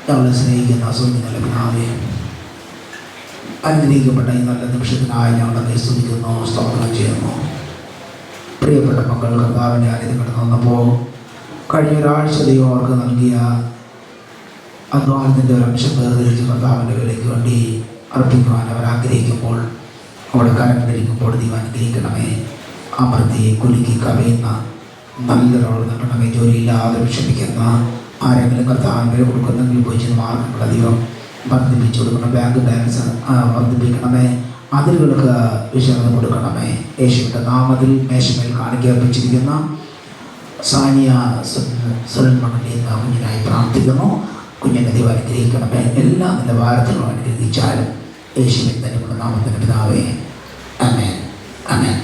ഞങ്ങളെ സ്നേഹിക്കുന്ന സ്വർഗ്ഗത്തിലെ പിതാവേ, അനുഗ്രഹിക്കപ്പെട്ട ഈ നല്ല നിമിഷത്തിനായി ഞങ്ങളെ സ്തുതിക്കുന്നു, സ്തോത്രം ചെയ്യുന്നു. പ്രിയപ്പെട്ട മക്കൾ കർത്താവിൻ്റെ ആലയത്തിൽ കടന്നു വന്നപ്പോൾ കഴിഞ്ഞ ഒരാഴ്ച ദൈവം അവർക്ക് നൽകിയ അധ്വാനത്തിൻ്റെ ഒരു അംശം വേർതിരിച്ച് കർത്താവിൻ്റെ വിലയ്ക്ക് വേണ്ടി അർപ്പിക്കുവാൻ അവർ ആഗ്രഹിക്കുമ്പോൾ, അവിടെ കരങ്ങളിരിക്കുമ്പോൾ ദൈവം അനുഗ്രഹിക്കണമേ. അമർത്തി കുലുക്കി കവയുന്ന നല്ലൊരാൾ നൽകണമേ. ജോലിയില്ലാതെ വിഷമിക്കുന്ന ആരെങ്കിലും കർത്താവിന് വില കൊടുക്കുന്നെങ്കിൽ പോയി ചെയ്യുന്ന മാർഗങ്ങൾ അധികം വർദ്ധിപ്പിച്ചു കൊടുക്കണം. Bank balance വർദ്ധിപ്പിക്കണമേ. അതിരുകൾക്ക് വിശദം കൊടുക്കണമേ. യേശുവിൻ്റെ നാമത്തിൽ മേശമേൽ കാണിക്കർപ്പിച്ചിരിക്കുന്ന സാനിയ സുരന്മണി എന്ന കുഞ്ഞിനായി പ്രാർത്ഥിക്കുന്നു. കുഞ്ഞിനെ ദൈവം അനുഗ്രഹിക്കണമേ. എല്ലാ നിലവാരത്തിലും അനുഗ്രഹിച്ചാലും യേശുവിൻ തന്നെയുള്ള നാമത്തിൻ്റെ പിതാവേ, ആമേൻ, ആമേൻ.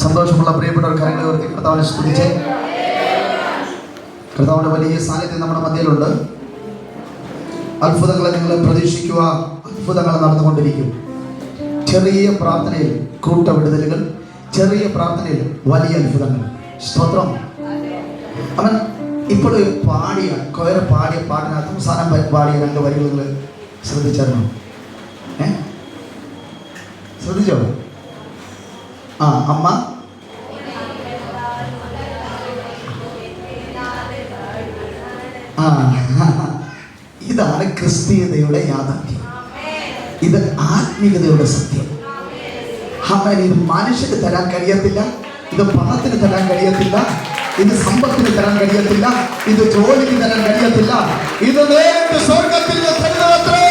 സന്തോഷമുള്ള പ്രിയപ്പെട്ടവർ കരങ്ങളെ ഉയർത്തി കർത്താവിനെ സ്തുതിച്ചേ. കർത്താവിന്റെ വലിയ സാന്നിധ്യം നമ്മുടെ മധ്യയിലുണ്ട്. അത്ഭുതങ്ങളെ നിങ്ങൾ പ്രതീക്ഷിക്കുക. അത്ഭുതങ്ങൾ നടന്നുകൊണ്ടിരിക്കും. ചെറിയ പ്രാർത്ഥനയിൽ കൂട്ടവിടുതലുകൾ, ചെറിയ പ്രാർത്ഥനയിൽ വലിയ അത്ഭുതങ്ങൾ. സ്തോത്രം. അവൻ ഇപ്പോൾ പാടിയ കൊയർ പാടിയ പാട്ടിനകത്ത് അവസാനം പാടിയ 2 വരികൾ ശ്രദ്ധിച്ചായിരുന്നു? ശ്രദ്ധിച്ചോ? അമ്മ ഇതാണ് ക്രിസ്തീയതയുടെ യാഥാർത്ഥ്യം. ഇത് ആത്മീയതയുടെ സത്യം. ഇത് മനുഷ്യന് തരാൻ കഴിയത്തില്ല, ഇത് പണത്തിന് തരാൻ കഴിയത്തില്ല, ഇത് സമ്പത്തിന് തരാൻ കഴിയത്തില്ല, ഇത് ജോലിക്ക് തരാൻ കഴിയത്തില്ല. ഇത് നേരിട്ട് സ്വർഗത്തിൽ തരുന്നത്രേ.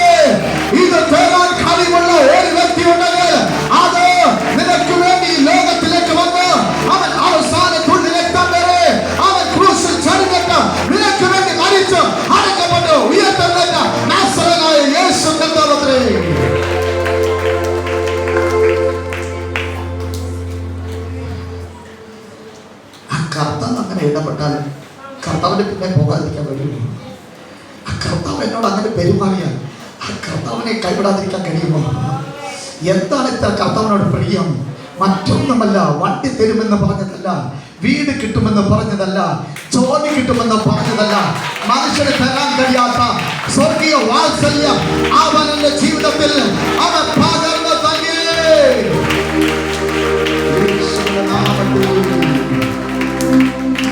ഇത് തരാൻ കഴിവുള്ള ഒരു വ്യക്തി ഉണ്ടെങ്കിൽ അത് നിനക്ക് വേണ്ടി ലോകത്തിലേക്ക് വന്ന് അവൻ അവസാന തുള്ളിലെത്താൻ വരെ അവൻ ക്രൂശിൽ ചരിഞ്ഞിട്ട് നിനക്ക് വേണ്ടി മരിച്ച് അടക്കപ്പെട്ട് ഉയർത്തെഴുന്നേറ്റ നാസറേനായ യേശു കർത്താവത്രേ. കർത്താവ് അങ്ങനെ ഇടപെട്ടാൽ കർത്താവിന്റെ പിന്നെ പോകാതിരിക്കാൻ കഴിയുമോ? ആ കർത്താവ് എന്നോട് അങ്ങനെ പെരുമാറിയാൽ ആ കർത്താവിനെ കൈവിടാതിരിക്കാൻ കഴിയുമോ? എന്താണ് ഇത്ര കർത്താവിനോട് പ്രിയം? മറ്റൊന്നുമല്ല, വണ്ടി തരുമെന്ന് പറഞ്ഞതല്ല, വീട് കിട്ടുമെന്ന് പറഞ്ഞതല്ല, ജോലി കിട്ടുമെന്ന് പറഞ്ഞതല്ല, മനുഷ്യന് തരാൻ കഴിയാത്ത സ്വർഗീയ വാത്സല്യം അവന്റെ ജീവിതത്തിൽ അവൻ പകർന്നു തന്നെ.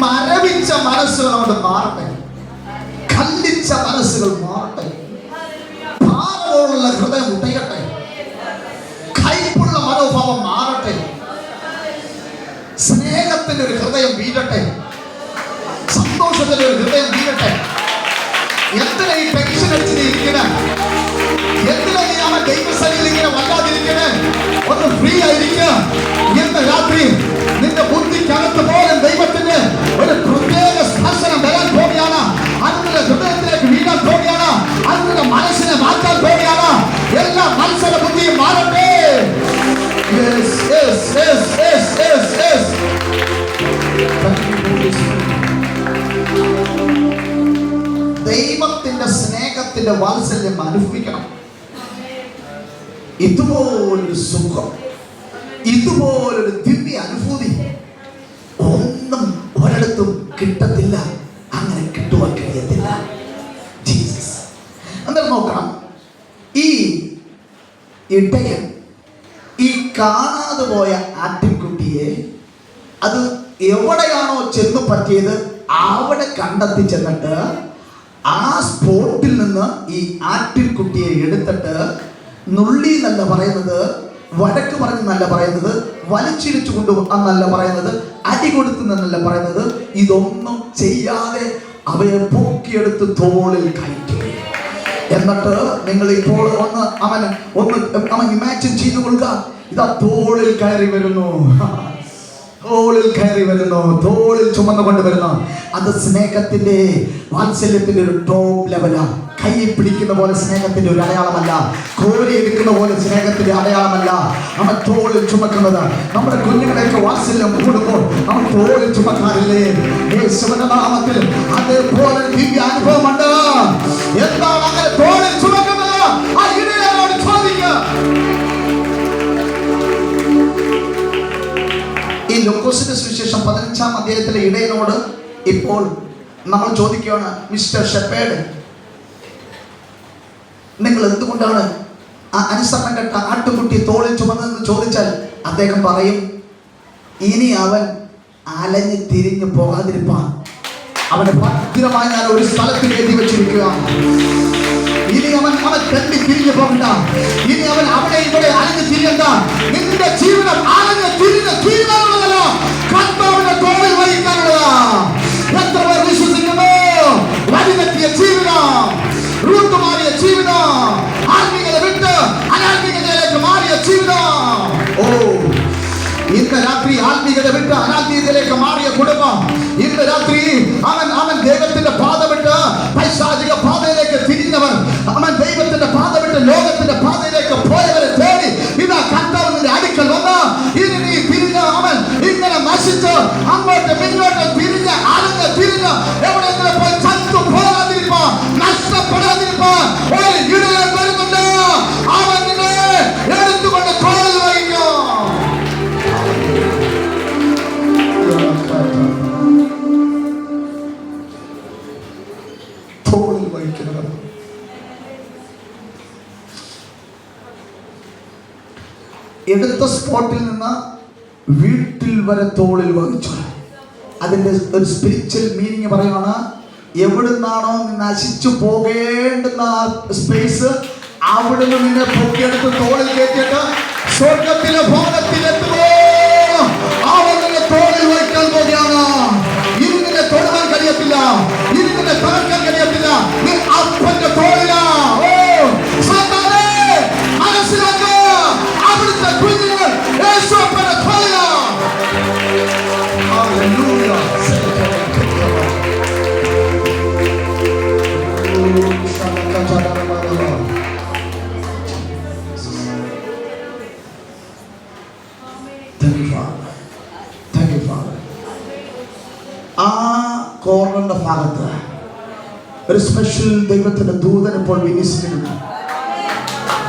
മരവിച്ച മനസ്സുകൾ അവിടെ മാറട്ടെ, കല്ലിച്ച മനസ്സുകൾ മാറട്ടെ, പാറപോലുള്ള ഹൃദയം ഉടയട്ടെ, കൈപ്പുള്ള മനോഭാവം മാറട്ടെ, സ്നേഹത്തിന്റെ ഒരു ഹൃദയം വീഴട്ടെ, സന്തോഷത്തിന്റെ ഒരു ഹൃദയം വീഴട്ടെ. എന്തിനാ ഈ ടെൻഷൻ അടിച്ചിരിക്കണേ? എന്തിനാ നീ അവൻ ദൈവസന്നിധിയിൽ ഇങ്ങനെ വല്ലാതിരിക്കണേ? ഒന്ന് ഫ്രീ ആയിരിക്കുക. ഇന്ന് രാത്രി നിന്റെ ബുദ്ധിക്കകത്ത് പോലും ദൈവത്തിന്റെ ഒരു പ്രത്യേക സ്പർശനം വരാൻ പോവുകയാണ്. അതിന്റെ ഹൃദയത്തിലേക്ക് വീഴാൻ പോവുകയാണ്. അതിന്റെ മനസ്സിനെ മാറ്റാൻ പോവുകയാണ്. എല്ലാ മത്സര ബുദ്ധിയും മാറട്ടെ. ദൈവത്തിന്റെ സ്നേഹത്തിന്റെ വാത്സല്യം അനുഭവിക്കണം. ഇതുപോലൊരു സുഖം, ഇതുപോലൊരു ദിവ്യ അനുഭൂതി ഒന്നും ഒരിടത്തും കിട്ടത്തില്ല. അങ്ങനെ കിട്ടുവാൻ കഴിയത്തില്ല. ജീസസ് എന്തായാലും നോക്കണം. ഈ ഇടയൻ ഈ കാണാതെ പോയ ആട്ടിൻകുട്ടിയെ അത് എവിടെയാണോ ചെന്ന് പറ്റിയത് അവിടെ കണ്ടെത്തി ചെന്നിട്ട് ആ സ്പോട്ടിൽ നിന്ന് ഈ ആട്ടിൻകുട്ടിയെ എടുത്തിട്ട് നുള്ളി എന്നല്ല പറയുന്നത്, വഴക്ക് പറഞ്ഞെന്നല്ല പറയുന്നത്, വലിച്ചിടിച്ചു കൊണ്ടുവന്നല്ല പറയുന്നത്, അടി കൊടുത്തു എന്നല്ല പറയുന്നത്. ഇതൊന്നും ചെയ്യാതെ അവയെ പൊക്കിയെടുത്ത് തോളിൽ കയറ്റി. എന്നിട്ട് നിങ്ങൾ ഇപ്പോൾ അവൻ ഇമാജിൻ ചെയ്തു കൊള്ളുക. ഇതാ തോളിൽ കയറി വരുന്നു, തോളിൽ കയറി വരുന്നു, തോളിൽ ചുമന്നുകൊണ്ട് വരുന്നു. അത് സ്നേഹത്തിന്റെ വാത്സല്യത്തിന്റെ ഒരു ടോപ്പ് ലെവലാ. കൈ പിടിക്കുന്ന പോലെ സ്നേഹത്തിന്റെ ഒരു അടയാളമല്ല, കോരി എടുക്കുന്ന പോലെ സ്നേഹത്തിന്റെ അടയാളമല്ല. അവൻ തോളിൽ ചുമക്കുന്നത്. നമ്മുടെ കുഞ്ഞുങ്ങളെയൊക്കെ വാത്സല്യം കൂടുമ്പോൾ അവൻ തോളിൽ ചുമക്കാറില്ലേ? യേശുവിന്റെ നാമത്തിൽ അതേപോലെ ദിവ്യ അനുഭവമുണ്ട്. എന്താണ് അങ്ങനെ തോളിൽ ചുമക്കുന്നത്? ആ ഇടയനോട് ചോദിക്കുക. ഈ ലൂക്കോസിന്റെ സുവിശേഷം 15-ാം അധ്യായത്തിലെ ഇടയനോട് ഇപ്പോൾ നമ്മൾ ചോദിക്കുകയാണ്, മിസ്റ്റർ ഷെപ്പേർഡ്, നിങ്ങൾ എന്തുകൊണ്ടാണ് ആ അനുസരണം കെട്ട ആട്ടുകുട്ടി തോളിൽ ചുമന്നതെന്ന് ചോദിച്ചാൽ അദ്ദേഹം പറയും, ഇനി അവൻ അലഞ്ഞ് തിരിഞ്ഞു പോകാതിരിപ്പാൻ അവനെ ഭദ്രമായി ഞാൻ ഒരു സ്ഥലത്ത് കയറ്റി വെച്ചിരിക്കുക. ഇനി അവൻ തെണ്ടി തിരിഞ്ഞു പോകണ്ട. ഇനി അവൻ അവിടെ ഇവിടെ അലഞ്ഞ് തിരിയണ്ട. നിന്റെ ജീവിതം അലഞ്ഞ് തിരിഞ്ഞ് തീരുമാനമുള്ളതല്ല, കർത്താവിന്റെ തോളിൽ വഹിക്കാനുള്ളതാ. എത്ര പേർ വിശ്വസിക്കുന്നു? വഴിതെറ്റിയ ജീവിതം, റൂട്ടുമാറിയ ജീവിതം, ആത്മീയത വിട്ട് അനാത്മീയതയിലേക്ക് മാറിയ ജീവിതം. ഓ, ഇന്ന് രാത്രി ആത്മീയത വിട്ട് അനാത്മീയതയിലേക്ക് മാറിയ കുടുംബം, ഇന്ന് രാത്രി അവൻ ദൈവത്തിന്റെ പാത വിട്ട് പൈശാചിക പാതയിലേക്ക് തിരിഞ്ഞവൻ, അവൻ ദൈവത്തിന്റെ പാത വിട്ട് ലോകത്തിന്റെ പാതയിലേക്ക് പോയവരെ തേടി ഇതാ കർത്താവിന്റെ അടുക്കൽ വന്ന് ഇനി നീ തിരിഞ്ഞ അവൻ അങ്ങോട്ടും ഇങ്ങോട്ടും തിരിഞ്ഞ് അലഞ്ഞ് തിരിഞ്ഞ് എവിടെയെങ്കിലും പോയി ചത്തു പോകാതിരിപ്പാ, നഷ്ടപ്പെടാതിരിപ്പാ ഒരു ഇടയൻ വരുന്നുണ്ട്. അവൻ നിന്നെ എടുത്തുകൊണ്ട് തോളിൽ വഹിക്കും. തോളിൽ വഹിക്കുന്നത് എടുത്ത സ്പോട്ടിൽ നിന്ന് വീട്ടിൽ വരെ തോളിൽ വഹിച്ചു. അതിൻ്റെ ഒരു സ്പിരിച്വൽ മീനിങ് പറയുകയാണ്, എവിടുന്നാണോ നശിച്ചു പോകേണ്ടുന്ന സ്പേസ് അവിടുന്ന് നിന്നെ പൊക്കിയെടുത്ത് തോളിൽ കയറ്റിയിട്ട് സ്വർഗത്തിലെ ഭവനത്തിലെത്തുമോ അവൻ നിന്നെ തോളിൽ വഹിക്കാൻ പോകുകയാണ്. ഇനി നിന്നെ തൊടുവാൻ കഴിയത്തില്ല, ഇനി നിന്നെ തകർക്കാൻ കഴിയത്തില്ല. നീ അപ്പന്റെ തോളിലാ. ഓ സാത്താനേ, മനസ്സിലാക്കുക, അവിടുത്തെ കുഞ്ഞുങ്ങൾ യേശുവിന്റെ തോളിലാ. ഹല്ലേലൂയ. ആ കോർണറിന്റെ ഭാഗത്ത് ഒരു സ്പെഷ്യൽ ദൈവത്തിന്റെ ദൂതൻ ഇപ്പോൾ വിന്യസിച്ചിട്ടുണ്ട്.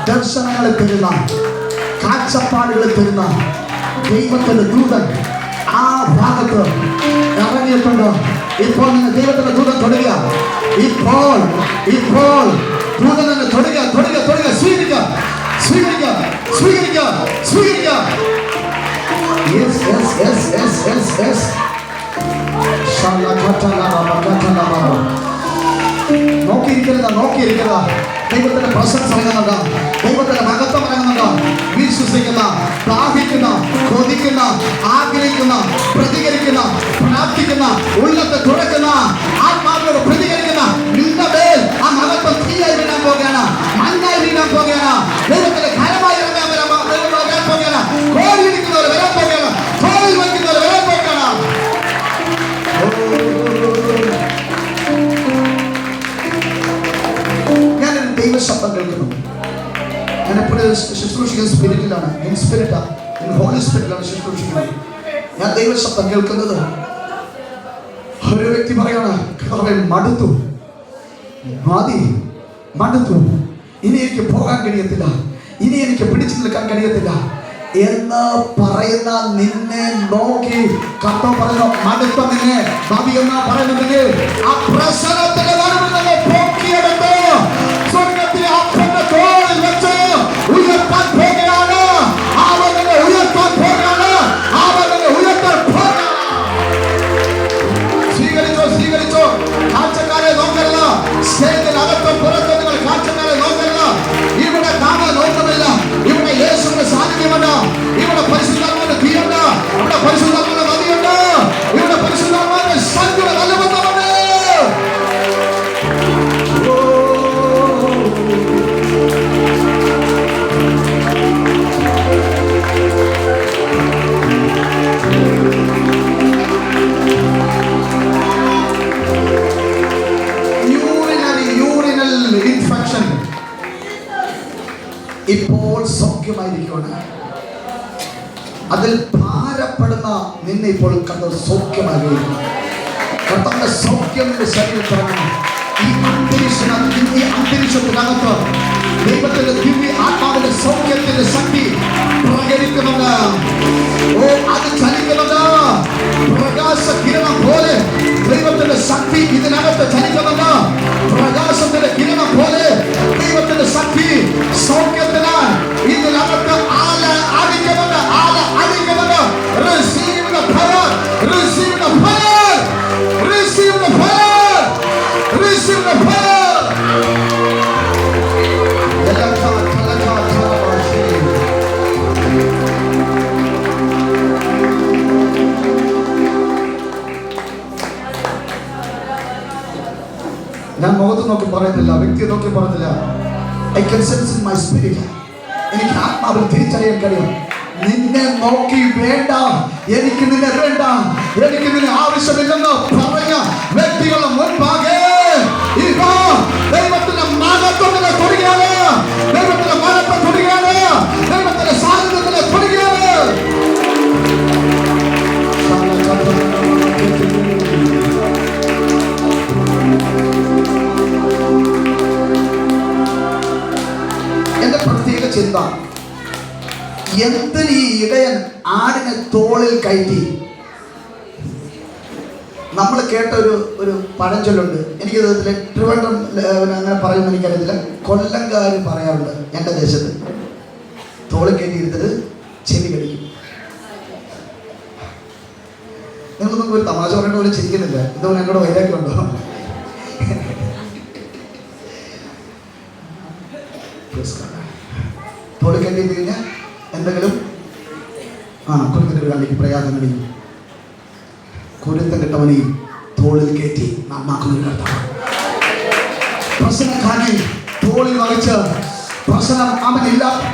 ദർശനങ്ങളെ തരുന്ന, കാഴ്ചപ്പാടുകളെ തരുന്ന ദൈവത്തിന്റെ ദൂതൻ ആ ഭാഗത്ത് ഇറങ്ങിയിട്ടുണ്ട്. ഇപ്പോൾ നിങ്ങൾ ദൈവത്തിന്റെ ദൂതൻ തൊടുക. ഇപ്പോൾ ദൂതൻ തന്നെ തൊടുക. സ്വീകരിക്കുക. Yes. നോക്കിയിരിക്കുക. ദൈവത്തിന്റെ പ്രസൻസ് ഇറങ്ങുന്നുണ്ട്, ദൈവത്തിന്റെ മഹത്വം ഇറങ്ങുന്നുണ്ട്. വിശ്വസിക്കുന്ന, ദാഹിക്കുന്ന, കൊതിക്കുന്ന, ആഗ്രഹിക്കുന്ന, പ്രതികരിക്കുന്ന, പ്രാർത്ഥിക്കുന്ന, ഉള്ളത്തെ തുറക്കുന്ന, ആത്മാവിനോട് പ്രതികരിക്കുന്ന നിന്റെ മേൽ ആ മഹത്വം തീയായി വീഴാൻ പോകുകയാണ്, മഞ്ഞായി വീഴാൻ പോകുകയാണ്. ദൈവത്തിന്റെ കരമായി ഇറങ്ങാൻ പോകുകയാണ്. കോരിയിരിക്കുന്നവർ വരാൻ പോകുകയാണ്, തോളിൽ വയ്ക്കുന്നവർ വരാൻ പോകുകയാണ്. ഞാനൊരു ദൈവശബ്ദം കേൾക്കുന്നു. ഞാൻ എപ്പോഴും ശുശ്രൂഷിക്കുന്ന സ്പിരിറ്റിലാണ്, ഹോളി സ്പിരിറ്റിലാണ് ശുശ്രൂഷിക്കുന്നത്. ഞാൻ ദൈവശബ്ദം കേൾക്കുന്നത് ഒരു വ്യക്തി പറയാണ്, മടുത്തു, ഇനി എനിക്ക് പോകാൻ കഴിയത്തില്ല, ഇനി എനിക്ക് പിടിച്ചു നിൽക്കാൻ കഴിയത്തില്ല എന്ന് പറയുന്ന നിന്നെ നോക്കി കർത്താവ് പറയുന്നു, മടുത്ത നിന്നെ ഭാവി എന്നാ പറയുന്നുണ്ടെങ്കിൽ ആ പ്രസരത്തിന്റെ നടുവിൽ നിന്ന് പൊക്കിയെടുത്ത് സ്വർഗ്ഗത്തിലെ അപ്പന്റെ തോളിൽ വെച്ച് ഉയർത്താൻ പോകുകയാണ്. അവൻ നിന്നെ ഉയർത്താൻ പോകുകയാണ്. സ്വീകരിച്ചോ. കാഴ്ചക്കാരെ നോക്കരുത്. സ്റ്റേജിൽ അകത്തും പുറത്തും നിങ്ങൾ കാഴ്ചക്കാരെ നോക്കരുത്. ഇവിടെ കാണാൻ നോക്കുന്നില്ല. ഇവിടെ യേശുവിന്റെ സാന്നിധ്യമുണ്ട്. ഇവിടെ പരിശുദ്ധാത്മാവിന്റെ തീയുണ്ട്. ഇവിടെ പരിശുദ്ധാത്മാവിന്റെ നദിയുണ്ട്. ഇവിടെ പരിശുദ്ധാത്മാവിന്റെ ശക്തിയുടെ നല്ല ബന്ധമുണ്ട്. യൂറിനൽ ഇൻഫെക്ഷൻ ഇപ്പോൾ സൗഖ്യമായിരിക്കുകയാണ്. അതിൽ ഭാരപ്പെടുന്ന നിന്നെ ഇപ്പോൾ കണ്ട സൗഖ്യമായിരിക്കും. കർത്താവിന്റെ സൗഖ്യം നിന്റെ ശരീരത്തിലാണ്. ഈ അന്തരീക്ഷത്തിനകത്ത് ദൈവത്തിന്റെ ദിവ്യ ആത്മാവിന്റെ സൗഖ്യത്തിന്റെ ശക്തി പ്രകരിക്കുന്നുണ്ട്. അത് ചലിക്കുന്നുണ്ട്. പ്രകാശ കിരണം പോലെ ദൈവത്തിന്റെ ശക്തി ഇതിനകത്ത് ചലിക്കുന്നുണ്ട്. പ്രകാശത്തിന്റെ കിരണം പോലെ ദൈവത്തിന്റെ ശക്തി സൗഖ്യത്തിനാൽ ഇതിനകത്ത് അടിക്കുന്നുണ്ട്. Receive the power. Receive the power. Receive the power. Receive the power. ഞാൻ മുഖത്ത് നോക്കി പറയുന്നില്ല, വ്യക്തിയെ നോക്കി പറയുന്നില്ല. I can sense in my spirit. എനിക്ക് ആത്മാവിൽ തിരിച്ചറിയാൻ കഴിയും. നിന്നെ നോക്കി വേണ്ട, എനിക്ക് നിന്നെ വേണ്ട, എനിക്ക് നിന്നെ ആവശ്യമില്ലെന്ന് പറഞ്ഞ വ്യക്തികളുടെ മുൻപാകെ ഇതാ ദൈവത്തിന്റെ മഹത്വത്തിനെ തൊടുകയാണ്. ദൈവത്തിന്റെ മഹത്വം തൊടുകയാണ്. ദൈവത്തിന്റെ സാന്നിധ്യത്തിനെ തൊടുകയാണ്. എന്തിന് ഈ ഇടയൻ ആടിനെ തോളിൽ കയറ്റി? നമ്മൾ കേട്ട ഒരു പഴഞ്ചൊല്ലുണ്ട്. എനിക്കതിൽ ട്രിവാൻഡ്രം അങ്ങനെ പറയുമ്പോൾ എനിക്കറിയത്തില്ല. കൊല്ലംകാർ പറയാറുണ്ട് എൻ്റെ ദേശത്ത്, തോളിൽ കയറ്റി എടുത്തിട്ട് ചെവി കടിക്കും. നിങ്ങളൊന്നും ഒരു തമാശ പറയേണ്ട പോലെ ചിരിക്കുന്നില്ല. ഇതുപോലെ ഞങ്ങളുടെ വൈരാഗ്യമുണ്ടോ? തോളിൽ കയറ്റി കഴിഞ്ഞാൽ എന്തെങ്കിലും കുരുത്തിന്റെ കണ്ടിക്ക് പ്രയാസം കഴിയും. കുരുത്തം കിട്ടവനെയും തോളിൽ കയറ്റി നന്നാക്കുന്ന കർത്താവ്. പ്രശ്നക്കാരനെ തോളിൽ വഹിച്ച്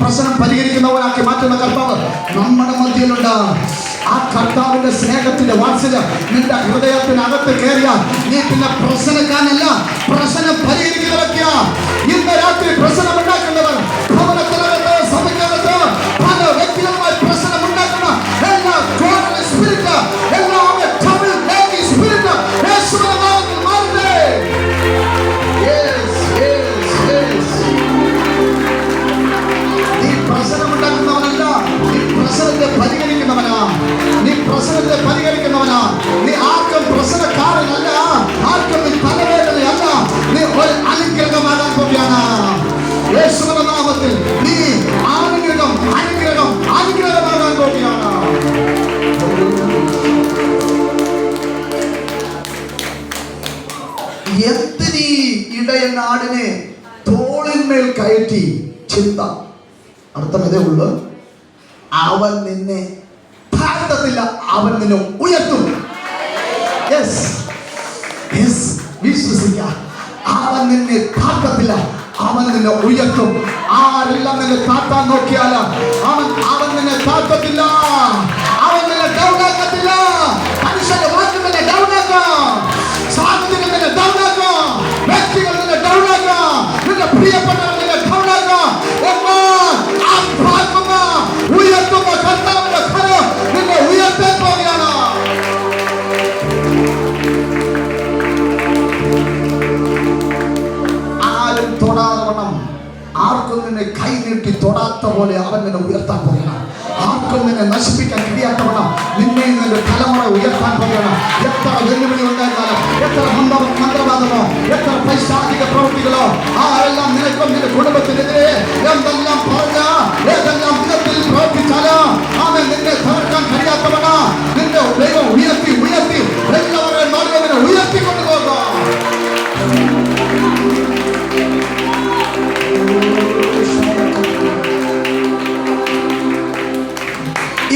പ്രശ്നം പരിഹരിക്കുന്നവനാക്കി മാറ്റുന്ന കർത്താവ് നമ്മുടെ മധ്യയിലുണ്ട്. ആ കർത്താവിന്റെ സ്നേഹത്തിന്റെ വാത്സല്യം നിന്റെ ഹൃദയത്തിനകത്ത് കയറിയാൽ നീ പിന്നെ പ്രശ്നക്കാരനല്ല, പ്രശ്നം പരിഹരിക്കുന്നവരൊക്കെയാ. ഇന്ന് രാത്രി പ്രശ്നം ഉണ്ടാക്കുന്നവർ, ഭവനത്തിനകത്ത് സഭയ്ക്കകത്ത് പല വ്യക്തികളുമായി പ്രശ്നം ഉണ്ടാക്കുന്ന എല്ലാ സ്പിരിറ്റ്, എല്ലാ സ്പിരിറ്റ് യേശുവിന്റെ നാമത്തിൽ മാറട്ടെ. നീ പ്രശ്നം ഉണ്ടാക്കുന്നവനല്ല, നീ പ്രശ്നത്തെ പരിഹരിക്കുന്നവനാ. നീ പ്രശ്നത്തെ പരിഹരിക്കുന്നവനാ. നീ ആർക്കും പ്രശ്നക്കാരനല്ല, ആർക്കും നീ തലവേദനയല്ല. നീ ഒരു അനുഗ്രഹമാകാൻ പോവുകയാണ് യേശുവിന്റെ നാമത്തിൽ. നീ അനുഗ്രഹമാകാൻ പോവുകയാണ്. എന്തിനീ ഇടയൻ ആടിനെ തോളിന്മേൽ കയറ്റി? ചിന്ത, അർത്ഥം ഇതേ ഉള്ളു. അവൻ നിന്നെ താഴ്ത്തത്തില്ല, അവൻ നിന്നെ ഉയർത്തും. വിശ്വസിക്കുക. അവൻ നിന്നെ താഴ്ത്തത്തില്ല, അവൻ നിന്നെ ഉയർത്തും. ആരെല്ലാം നിന്നെ താഴ്ത്താൻ നോക്കിയാൽ അവൻ നിന്നെ താഴ്ത്തത്തില്ല, അവൻ നിന്നെ ഡൗൺ ആക്കത്തില്ല. മനുഷ്യന്റെ വാക്ക് നിന്നെ ഡൗൺ ആക്കാം, സാഹചര്യം നിന്നെ ഡൗൺ ആക്കാം, വ്യക്തികൾ നിന്നെ ഡൗൺ ആക്കാം, നിന്റെ പ്രിയപ്പെട്ടവർ നിന്നെ ഡൗൺ ആക്കാം. ഉയർത്തുന്ന കർത്താവിന്റെ കരം നിന്നെ ഉയർത്താൻ പോവുകയാണ്. ആരും തൊടാതെ വണ്ണം, ആർക്കും നിന്നെ കൈ നീട്ടി തൊടാത്ത പോലെ അവൻ നിന്നെ ഉയർത്താൻ പോവുകയാണ്. ആർക്കും നിന്നെ നശിപ്പിക്കാൻ കഴിയാത്തവണ്ണം നിന്നെ നിന്റെ തലമുറ ഉയർത്താൻ പോവുകയാണ്. എത്ര വെല്ലുവിളി ഉണ്ടായിരുന്നാലും, എത്ര മന്ത്രവാദമോ, എത്ര പൈശാചിക പ്രവൃത്തികളോ ആരെല്ലാം നിനക്കും നിന്റെ കുടുംബത്തിനെതിരെ എന്തെല്ലാം പറഞ്ഞ, ഏതെല്ലാം വിധത്തിൽ പ്രവർത്തിച്ചാലോ അവൻ നിന്നെ തകർക്കാൻ കഴിയാത്തവണ്ണം നിന്റെ ദൈവം ഉയർത്തി എല്ലാവരുടെയും നടുവിനെ ഉയർത്തിക്കൊണ്ടുപോകാം.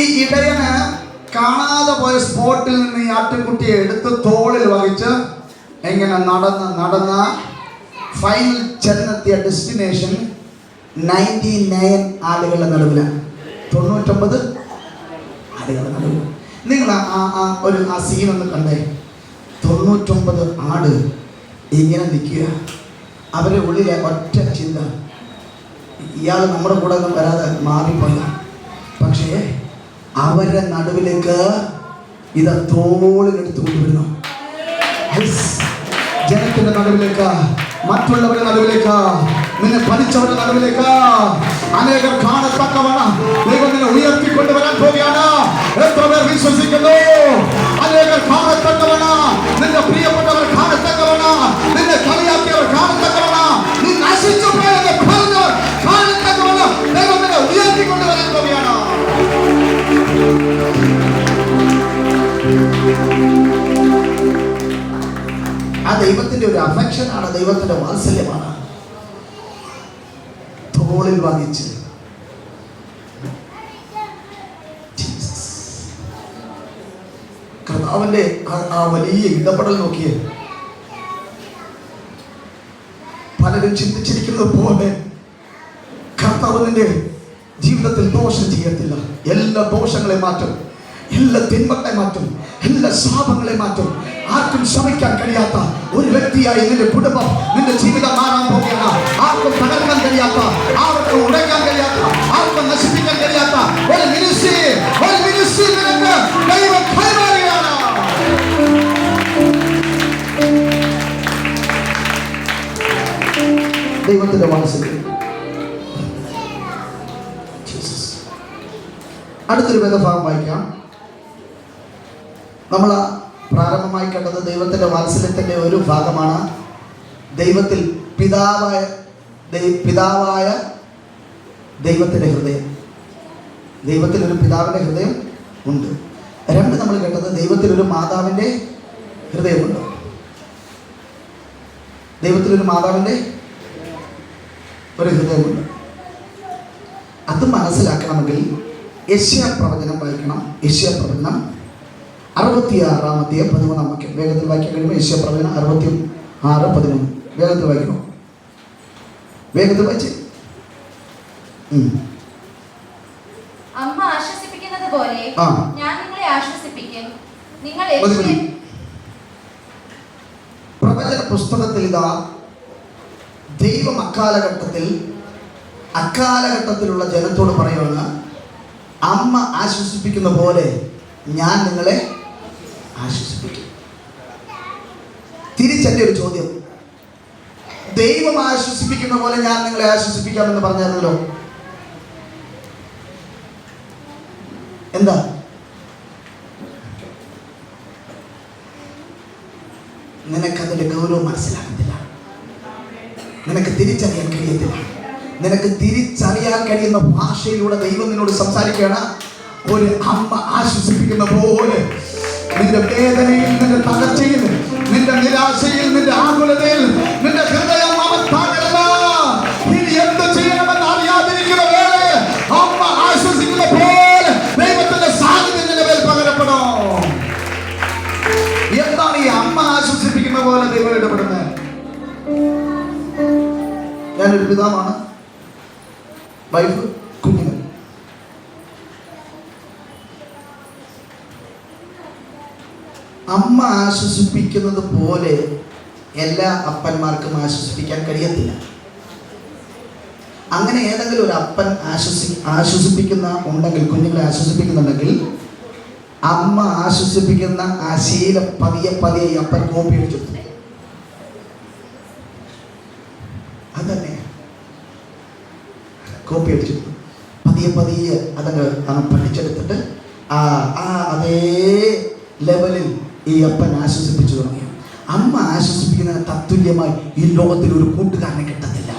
ഈ ഇടയന് കാണാതെ പോയ സ്പോട്ടിൽ നിന്ന് ഈ ആട്ടിൻകുട്ടിയെ എടുത്ത് തോളിൽ വഹിച്ച് എങ്ങനെ നടന്ന് ഫൈനൽ ചെന്നെത്തിയ ഡെസ്റ്റിനേഷൻ 99 ആടുകളുടെ നടുവിലാണ്. 99 ആടുകളുടെ നടുവിൽ. നിങ്ങൾ ആ സീൻ ഒന്ന് കണ്ടേ. 99 ആട് ഇങ്ങനെ നിൽക്കുക. അവരുടെ ഉള്ളിലെ ഒറ്റ ചിന്ത, ഇയാൾ നമ്മുടെ കൂടെ ഒന്നും വരാതെ മാറിപ്പോയ. പക്ഷേ അവരുടെ നടുവിലേക്ക് ഇത് തോളിലെടുത്ത് കൊണ്ടുവരുന്നു. ജനത്തിന്റെ നടുവിലേക്ക്, മറ്റുള്ളവരുടെ നടുവിലേക്ക്, നിന്നെ പഠിച്ചവരുടെ നടുവിലേക്ക് അനേകർ കാണത്തക്കവണ്ണം ദൈവം നിന്നെ ഉയർത്തിക്കൊണ്ടുവരാൻ പോവുകയാണ്. എത്ര പേർ വിശ്വസിക്കുന്നു? അനേകർ കാണത്തക്കവണ്ണം, നിന്റെ പ്രിയപ്പെട്ടവർ കാണത്തക്കവണ്ണം, നിന്നെ കളിയാക്കിയവർ കാണത്തക്കവണ്ണം, നീ നശിച്ചു പോയെന്ന് പറഞ്ഞവർ കാണത്തക്കവണ്ണം ദൈവം നിന്നെ ഉയർത്തിക്കൊണ്ടുവരാൻ പോവുകയാണ്. ആ ദൈവത്തിന്റെ ഒരു അഫെക്ഷനാണ്, ദൈവത്തിന്റെ വാത്സല്യമാണ്. തോളിൽ വഹിച്ച് കർത്താവിന്റെ ആ വലിയ ഇടപെടൽ നോക്കിയേ. പലരും ചിന്തിച്ചിരിക്കുന്നത് പോലെ കർത്താവ് നിന്റെ ജീവിതത്തിൽ ദോഷം ചെയ്യത്തില്ല. എല്ലാ ദോഷങ്ങളെ മാറ്റും, എല്ലാ തിന്മകളെ മാറ്റും, എല്ലാ ശാപങ്ങളെ മാറ്റും. ആർക്കും ക്ഷമിക്കാൻ കഴിയാത്ത ഒരു വ്യക്തിയായി നിന്റെ കുടുംബം, നിന്റെ ജീവിതം മാറാൻ പോവുകയാണ്. ആർക്കും തകർക്കാൻ കഴിയാത്ത, ആർക്കും ഉടയ്ക്കാൻ കഴിയാത്ത, ആർക്കും നശിപ്പിക്കാൻ കഴിയാത്ത ഒരു മിനിസ്ട്രി നിനക്ക് ദൈവം കൈമാറുകയാണ്. ദൈവത്തിന്റെ വാത്സല്യം. അടുത്തൊരു വേദഭാഗം വായിക്കാം. നമ്മൾ പ്രാരംഭമായി കണ്ടത് ദൈവത്തിൻ്റെ വാത്സല്യത്തിൻ്റെ ഒരു ഭാഗമാണ്. ദൈവത്തിൽ പിതാവായ ദൈവത്തിൻ്റെ ഹൃദയം. ദൈവത്തിൽ ഒരു പിതാവിൻ്റെ ഹൃദയം ഉണ്ട്. രണ്ട്, നമ്മൾ കേട്ടത് ദൈവത്തിലൊരു മാതാവിൻ്റെ ഹൃദയമുണ്ട്. ദൈവത്തിലൊരു മാതാവിൻ്റെ ഒരു ഹൃദയമുണ്ട്. അത് മനസ്സിലാക്കണമെങ്കിൽ യെശയ്യാ പ്രവചനം വായിക്കണം. യെശയ്യാ പ്രവചനം 66-ാം അധ്യായം 13-ാം വാക്യം വേഗത്തിൽ വായിക്കാൻ കഴിയുമ്പോൾ യെശയ്യാ പ്രവചനം 66-13 വേഗത്തിൽ വായിക്കണം. വേഗത്തിൽ വായിച്ച്. അമ്മ ആശ്വസിപ്പിക്കുന്നത് പോലെ ഞാൻ നിങ്ങളെ ആശ്വസിപ്പിക്കും. നിങ്ങൾ പ്രവചന പുസ്തകത്തിൽ ഇതാ ദൈവം അക്കാലഘട്ടത്തിലുള്ള ജനത്തോട് പറയുകയാണ്, അമ്മ ആശ്വസിപ്പിക്കുന്ന പോലെ ഞാൻ നിങ്ങളെ ആശ്വസിപ്പിക്കും. തിരിച്ചെൻ്റെ ഒരു ചോദ്യം, ദൈവം ആശ്വസിപ്പിക്കുന്ന പോലെ ഞാൻ നിങ്ങളെ ആശ്വസിപ്പിക്കാമെന്ന് പറഞ്ഞാലോ? എന്താ? നിനക്കതിൻ്റെ ഗൗരവം മനസ്സിലാകത്തില്ല. നിനക്ക് തിരിച്ചറിയാൻ കഴിയത്തില്ല. നിനക്ക് തിരിച്ചറിയാൻ കഴിയുന്ന ഭാഷയിലൂടെ ദൈവം നിന്നോട് സംസാരിക്കുകയാണ്. ഒരു അമ്മ ആശ്വസിപ്പിക്കുന്ന പോലെ നിന്റെ വേദനയിൽ, നിന്റെ തകർച്ചയിൽ, നിന്റെ നിരാശയിൽ, നിന്റെ ആകുലതയിൽ നിന്റെ ഹൃദയം അവൻ തകർന്ന ഇനി എന്ത് ചെയ്യണമെന്ന് അറിയാതിരിക്കുന്ന വേള അമ്മ ആശ്വസിക്കുന്ന പോലെ ദൈവത്തിന്റെ സാന്നിധ്യം നിന്റെ മേൽ പകരപ്പെടോ. എന്താണ് ഈ അമ്മ ആശ്വസിപ്പിക്കുന്ന പോലെ ദൈവം ഇടപെടുന്നത്? ഞാനൊരു പിതാവാണ്, വൈഫ്, കുഞ്ഞുങ്ങൾ. അമ്മ ആശ്വസിപ്പിക്കുന്നത് പോലെ എല്ലാ അപ്പന്മാർക്കും ആശ്വസിപ്പിക്കാൻ കഴിയത്തില്ല. അങ്ങനെ ഏതെങ്കിലും ഒരു അപ്പൻ ആശ്വസിപ്പിക്കുന്ന ഉണ്ടെങ്കിൽ, കുഞ്ഞുങ്ങളെ ആശ്വസിപ്പിക്കുന്നുണ്ടെങ്കിൽ, അമ്മ ആശ്വസിപ്പിക്കുന്ന ആ ശീലം പതിയെ പതിയെ ഈ അപ്പൻ കോപ്പി അടിച്ചെടുത്തു. അതന്നെ കോപ്പി അടിച്ചെടുത്തു. പതിയെ പതിയെ അതങ്ങ് പഠിച്ചെടുത്തിട്ട് അതേ ലെവലിൽ ഈ അപ്പൻ ആശ്വസിപ്പിച്ചു തുടങ്ങി. അമ്മ ആശ്വസിപ്പിക്കുന്നതിന് തത്തുല്യമായി ഈ ലോകത്തിൽ ഒരു കൂട്ടുകാരനെ കിട്ടത്തില്ല.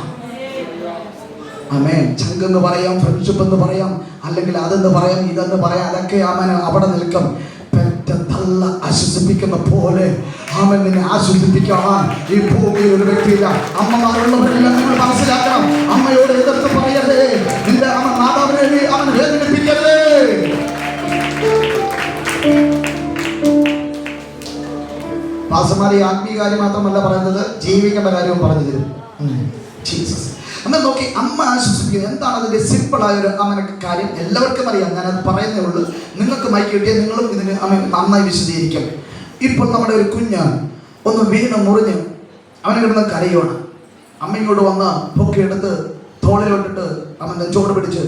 ആമേൻ. ചങ്കെന്ന് പറയാം, ഫ്രണ്ട്ഷിപ്പ് എന്ന് പറയാം, അല്ലെങ്കിൽ അതെന്ന് പറയാം, ഇതെന്ന് പറയാം, അതൊക്കെ അവൻ അവിടെ നിൽക്കും. പെറ്റ തള്ള ആശ്വസിപ്പിക്കുന്ന പോലെ അവൻ നിന്നെ ആശ്വസിപ്പിക്കാൻ ഈ ഭൂമിയിൽ ഒരു വ്യക്തിയില്ല. അമ്മമാരുള്ളവരെല്ലാം നിങ്ങൾ മനസ്സിലാക്കണം. അമ്മയോട് എതിർത്ത് പറയരുതേ. നിന്റെ അവൻ മാതാവിനെ അവൻ വേദനിപ്പിക്കരുതേ. പാസമാരി ആത്മീയ കാര്യം മാത്രമല്ല പറയുന്നത്, ജീവിക്കേണ്ട കാര്യവും പറഞ്ഞു തരും ജീസസ്. എന്നാൽ നോക്കി, അമ്മ ആശ്വസിപ്പിക്കുന്നത് എന്താണ്? അതിൻ്റെ സിമ്പിളായ ഒരു അമ്മനൊക്കെ കാര്യം എല്ലാവർക്കും അറിയാം. ഞാനത് പറയുന്നേ ഉള്ളൂ. നിങ്ങൾക്ക് മൈക്ക് കിട്ടിയാൽ നിങ്ങളും ഇതിന് നന്നായി വിശദീകരിക്കും. ഇപ്പോൾ നമ്മുടെ ഒരു കുഞ്ഞ് ഒന്ന് വീണ് മുറിഞ്ഞ് അവനെ കിടന്ന് കരയുവാണ്. അമ്മ ഇങ്ങോട്ട് വന്ന് പൊക്കിയെടുത്ത് തോളിലോട്ടിട്ട് അവൻ നെഞ്ചോട് പിടിച്ച്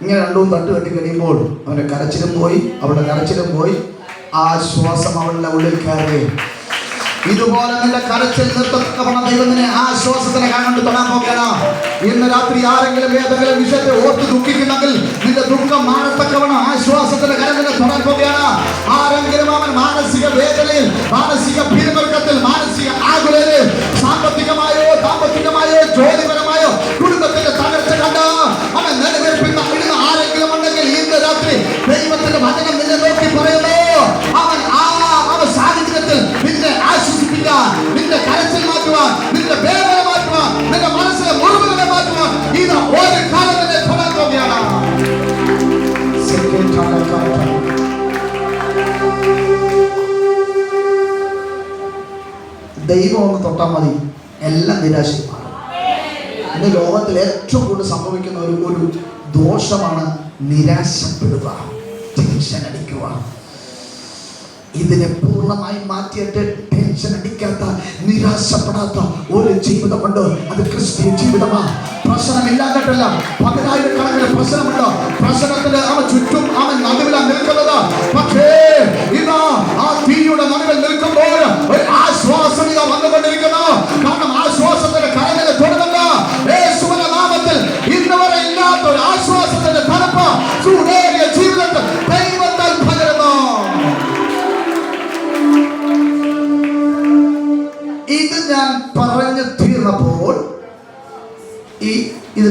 ഇങ്ങനെ രണ്ടും തട്ട് കെട്ടി കഴിയുമ്പോൾ അവൻ്റെ കരച്ചിലും പോയി, അവളുടെ കരച്ചിലും പോയി, ആ ശ്വാസം അവളുടെ ഉള്ളിൽ കയറി. ഇതുപോലെ നിന്റെ കരച്ചിൽ നിർത്തത്തക്കവണ്ണം ദൈവം നിന്നെ ആശ്വാസത്തിനെ കണ്ടുകൊണ്ട് തൊടാൻ പോകണം. ഇന്ന് രാത്രി ആരെങ്കിലും ഏതെങ്കിലും വിഷയത്തെ ഓർത്ത് ദുഃഖിക്കുന്നെങ്കിൽ നിന്റെ ദുഃഖം മാറത്തക്കവണ്ണം ആശ്വാസത്തിന്റെ കരം നിന്നെ തൊടാൻ പോവുകയാണ്. ആരെങ്കിലും അവൻ മാനസിക വേദനയിൽ, മാനസിക പിരിമുറുക്കത്തിൽ, മാനസിക ആകുലതയിൽ, സാമ്പത്തികമായോ ദാമ്പത്തികമായോ ജോലിപരമായോ കുടുംബത്തിന്റെ തകർച്ച കണ്ട് അവൻ നിലനിൽപ്പിക്കുന്ന ആരെങ്കിലും ഉണ്ടെങ്കിൽ ഇന്ന് രാത്രി ദൈവത്തിന്റെ വചനം നിന്നെ നോക്കി പറയുന്നു, അവൻ സാഹചര്യത്തിൽ നിന്നെ ആശ്വസിപ്പിക്കാൻ, നിന്റെ കരച്ചിൽ മാറ്റുവാൻ, നിന്റെ വേദന മാറ്റുവാൻ, നിന്റെ മനസ്സിലെ മുറിവുകളെ മാറ്റുവാൻ ഇത് ഒരു കാലം തന്നെ തൊടാൻ പോവുകയാണ്. ദൈവം ഒന്ന് തൊട്ടാൽ മതി, എല്ലാം നിരാശയുമാണ്. ഇന്ന് ലോകത്തിൽ ഏറ്റവും കൂടുതൽ സംഭവിക്കുന്ന ഒരു ദോഷമാണ് നിരാശപ്പെടുക, ടെൻഷൻ അടിക്കുക. ഇതിനെ പൂർണ്ണമായി മാറ്റിയിട്ട് ടെൻഷൻ അടിക്കാത്ത, നിരാശപ്പെടാത്ത ഒരു ജീവിതമുണ്ട്. അത് ക്രിസ്തീയ ജീവിതമാണ്. പ്രശ്നമില്ലാഞ്ഞിട്ടല്ല, 10,000-കണക്കിന് പ്രശ്നമുണ്ട്. പ്രശ്നത്തിന് അവൻ ചുറ്റും അവൻ നടുവിലാണ് നിൽക്കുന്നത്. പക്ഷേ ഇതാ ആ തീയുടെ നടുവിൽ നിൽക്കുമ്പോൾ ഒരു ആശ്വാസം ഇതാ വന്നുകൊണ്ടിരിക്കുന്നു. കാരണം ആശ്വാസത്തിന്റെ കരങ്ങളെ തുടരുന്നു. യേശുവിന്റെ നാമത്തിൽ ഇന്നുവരെ ഇല്ലാത്ത ഒരു ആശ്വാസത്തിന്റെ തണുപ്പ് ചൂടേറിയ ജീവിതത്തിൽ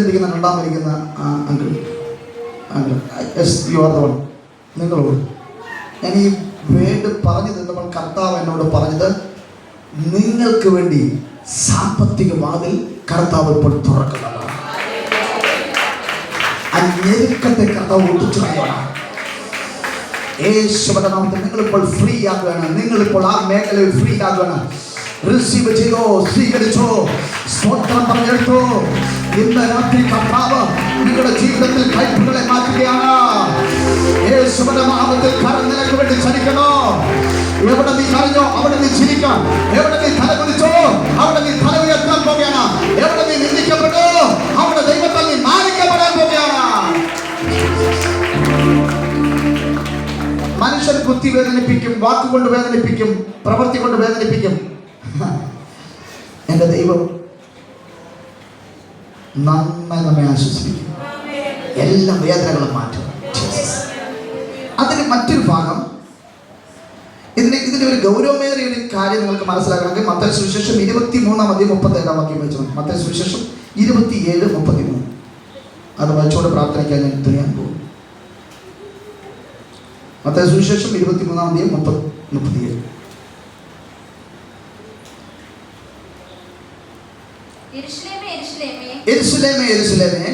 സൈഡിലിരിക്കുന്ന രണ്ടാമിരിക്കുന്ന uncle yes you are the one. നിങ്ങളോട് ഞാൻ ഈ വേർഡ് പറഞ്ഞു തന്നപ്പോൾ കർത്താവ് എന്നോട് പറഞ്ഞത്, നിങ്ങൾക്ക് വേണ്ടി സാമ്പത്തിക വാതിൽ കർത്താവ് ഇപ്പോൾ തുറക്കുന്നതാണ്. ആ ഞെരുക്കത്തെ കർത്താവ് ഒട്ടിച്ചു കളയണം. യേശുവിന്റെ നാമത്തിൽ നിങ്ങളിപ്പോൾ ഫ്രീ ആകുകയാണ്. നിങ്ങളിപ്പോൾ ആ മേഖലയിൽ ഫ്രീ ആകുകയാണ്. റിസീവ് ചെയ്തോ, സ്വീകരിച്ചോ, സ്തോത്രം പറഞ്ഞെടുത്തോ. ഇന്ന് രാത്രി കർത്താവ് നിങ്ങളുടെ ജീവിതത്തിൽ കൈപ്പുകളെ മാറ്റുകയാണ്. യേശുവിന്റെ നാമത്തിൽ കരം നിനക്ക് വേണ്ടി ചലിക്കണോ. എവിടെ നീ കരഞ്ഞോ അവിടെ നീ ചിരിക്കാം. എവിടെ നീ തലകുലിച്ചോ അവിടെ നീ തല ഉയർത്താൻ പോവുകയാണ്. എവിടെ നീ നിന്ദിക്കപ്പെട്ടോ അവിടെ ദൈവത്താൽ നീ മാനിക്കപ്പെടാൻ പോവുകയാണ്. മനുഷ്യൻ കുത്തി വേദനിപ്പിക്കും, വാക്കുകൊണ്ട് വേദനിപ്പിക്കും, പ്രവൃത്തി കൊണ്ട് വേദനിപ്പിക്കും. എൻ്റെ ദൈവം നന്നായി നമ്മെ ആശ്വസിപ്പിക്കും. എല്ലാ വേദനകളും മാറ്റും. അതിന് മറ്റൊരു ഭാഗം, ഇതിന് ഒരു ഗൗരവമേറിയ ഒരു കാര്യം നിങ്ങൾക്ക് മനസ്സിലാക്കണമെങ്കിൽ മത്തായി സുവിശേഷം 23:37 വെച്ചു. മത്തായി സുവിശേഷം 27:33 അത് വായിച്ചോടെ പ്രാർത്ഥനയ്ക്കായി ഞാൻ തുനിയാൻ പോകും. മത്തായി സുവിശേഷം 23:37. യെരൂശലേമേ യെരൂശലേമേ,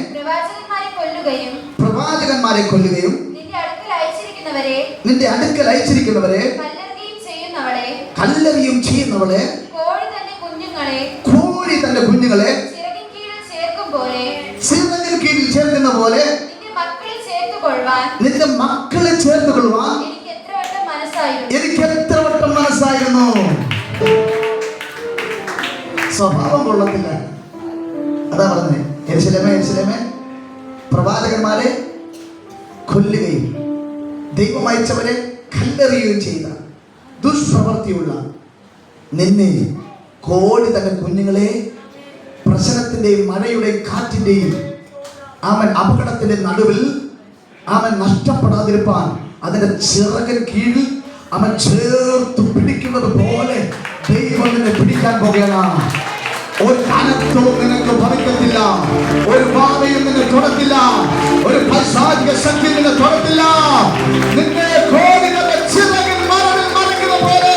പ്രവാചകന്മാരെ കൊല്ലുകയും നിന്റെ അടുക്കൽ അയച്ചിരിക്കുന്നവരെ കല്ലെറിയും ചെയ്യുന്നവളെ, കോഴി തന്റെ കുഞ്ഞുങ്ങളെ ചിറകിൻ കീഴിൽ ചേർക്കുന്ന പോലെ നിന്റെ മക്കളെ ചേർത്തുകൊള്ളുവാൻ എനിക്ക് എത്ര വട്ടം മനസ്സായിരുന്നു. സ്വഭാവം കൊള്ളത്തില്ല. അതാ പറഞ്ഞേ, യെരൂശലേമേ യെരൂശലേമേ, പ്രവാചകന്മാരെ കൊല്ലുകയും ദൈവം അയച്ചവരെ കല്ലെറിയുകയും ചെയ്ത ദുഷ്പ്രവൃത്തിയുള്ള നിന്നെ കോഴി തന്റെ കുഞ്ഞുങ്ങളെ പ്രശ്നത്തിന്റെയും മഴയുടെയും കാറ്റിന്റെയും അവൻ അപകടത്തിന്റെ നടുവിൽ അവൻ നഷ്ടപ്പെടാതിരിപ്പാൻ അതിന്റെ ചിറകിൻ കീഴിൽ അവൻ ചേർത്ത് പിടിക്കുന്നത് പോലെ ദൈവം നിന്നെ പിടിക്കാൻ പോകുകയാണ്. ഒരു അനർത്ഥവും നിനക്ക് ഭവിക്കത്തില്ല. ഒരു ബാധയും നിന്നെ തൊടത്തില്ല. ഒരു പൈശാചിക ശക്തി നിന്നെ തൊടത്തില്ല. നിന്നെ കോഴികളുടെ ചിറകിൻ മറവിൽ മറയ്ക്കുന്ന പോലെ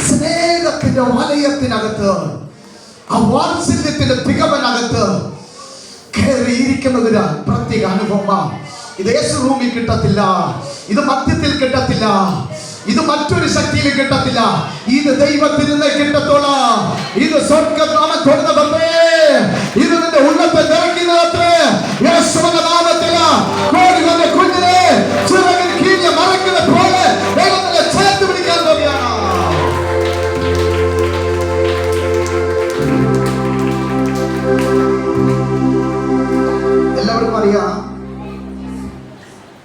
സ്നേഹത്തിന്റെ വലയത്തിനകത്ത്, ആ വാത്സല്യത്തിന്റെ തികവനകത്ത് കയറിയിരിക്കുന്നതിന് പ്രത്യേക അനുഭവമാണ്. ഇത് യേശു റൂമിൽ കിട്ടത്തില്ല, ഇത് മധ്യത്തിൽ കിട്ടത്തില്ല, ഇത് മറ്റൊരു ശക്തിയിൽ കിട്ടത്തില്ല. ഇത് ദൈവത്തിൽ നിന്ന് കിട്ടത്തോളൂ. ഇത് സ്വർഗ്ഗനാമം കൊടുത്തതത്രേ. ഇത് നിന്റെ ഉള്ളത്തെ നിറയ്ക്കുന്നതത്രേ. യേശുവിന്റെ നാമത്തിൽ കോഴികളുടെ കുഞ്ഞിനെ ചിറകിൻ കീഴിൽ മറയ്ക്കുന്ന പോലെ ദൈവത്തിനെ ചേർത്ത് പിടിക്കാൻ പോവുകയാണ്. എല്ലാവർക്കും അറിയാം,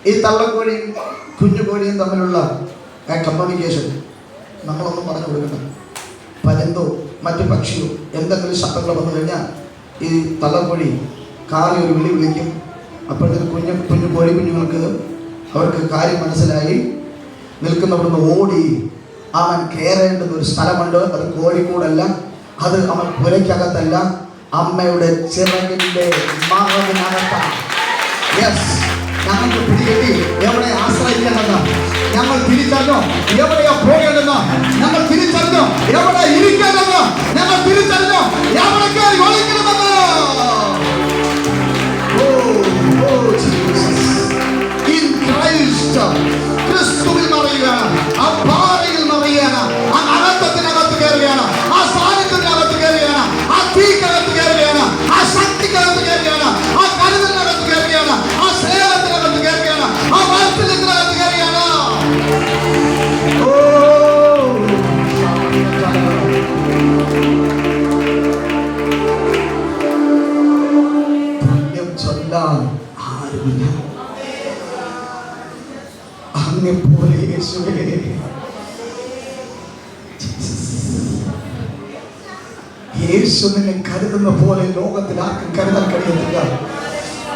ഈ തള്ളക്കോഴിയും കുഞ്ഞുകോഴിയും തമ്മിലുള്ള കമ്മ്യൂണിക്കേഷൻ നമ്മളൊന്നും പറഞ്ഞു കൊടുക്കണം. പരുന്തോ മറ്റു പക്ഷിയോ എന്തെങ്കിലും ശബ്ദങ്ങൾ വന്നു കഴിഞ്ഞാൽ ഈ തള്ളക്കോഴി കാറി ഒരു വിളി വിളിക്കും. അപ്പോഴത്തേക്ക് കുഞ്ഞു കോഴി കുഞ്ഞുങ്ങൾക്ക് അവർക്ക് കാര്യം മനസ്സിലായി നിൽക്കുന്നവിടുന്ന് ഓടി അവൻ കയറേണ്ടുന്ന ഒരു സ്ഥലമുണ്ട്. അത് കോഴിക്കൂടല്ല, അത് അവൻ പുരയ്ക്കകത്തല്ല, അമ്മയുടെ ചിറകിൻ്റെ മറവിനകത്താണ്. യെസ്, ഞങ്ങൾക്ക് പിടികെട്ടി എവിടെ ആശ്രയിക്കണമെന്ന് ഞങ്ങൾ തിരിച്ചറിഞ്ഞോ. എവിടെയാ പോകേണ്ടെന്ന് ഞങ്ങൾ തിരിച്ചറിഞ്ഞോ. എവിടെ ഇരിക്കണമെന്ന് ഞങ്ങൾ തിരിച്ചറിഞ്ഞോ. എവിടെ കയറി ഒളിക്കണമെന്ന്. ക്രിസ്തുവിൽ മറയുകയാണ്. ആ പാറയിൽ മറയുകയാണ്. ആ അനർത്ഥത്തിനകത്ത് കയറുകയാണ്. ആ സാന്നിധ്യത്തിനകത്ത് കയറുകയാണ്. ആ തീക്കകത്ത് കയറുകയാണ്. ആ ശക്തിക്കകത്ത് കയറുകയാണ്. ആ കരുതലിനകത്ത് കയറുകയാണ്. ആ സ്നേഹത്തിനകത്ത് കയറുകയാണ്. ആ വാത്സല്യത്തിനകത്ത് കയറുകയാണ്. പുണ്യം ചൊല്ലാൻ ആരുമില്ല അങ്ങെപ്പോലെ യേശുവേ. യേശു നിന്നെ കരുതുന്ന പോലെ ലോകത്തിൽ ആർക്കും കരുതാൻ കഴിയത്തില്ല.